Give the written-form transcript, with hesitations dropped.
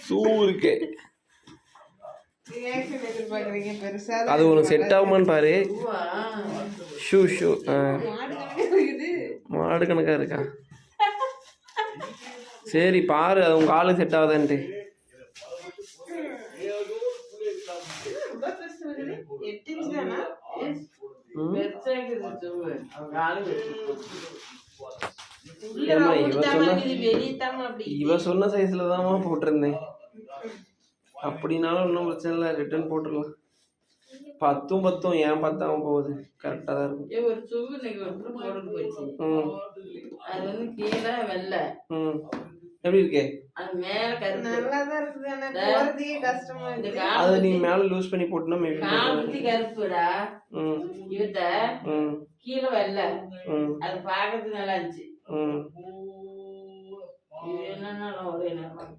Shoe இருக்கு. அது உனக்கு செட் ஆகுமான்னு பாரு. ஷூ மாடு கணக்கா இருக்கா? சரி பாரு, அது உங்க ஆளு செட் ஆகுதான்ட்டு. இவ சொன்ன சைஸ்ல தான் போட்டிருந்தேன். அப்படின்னாலும் ஒன்றும் பிரச்சனை இல்லை, ரிட்டர்ன் போட்டுடலாம். 10 ஏன் 10 போகுது, கரெக்டா தான் இருக்கும். எப்படி இருக்கே? அது நீ மேல லூஸ் பண்ணி போட்டுனா மேபி கருப்புடா. கீழே வெள்ள அது பாக்கிறதுக்கு நல்லா இருந்துச்சு. இது என்னன்னா ஒரே நேரம்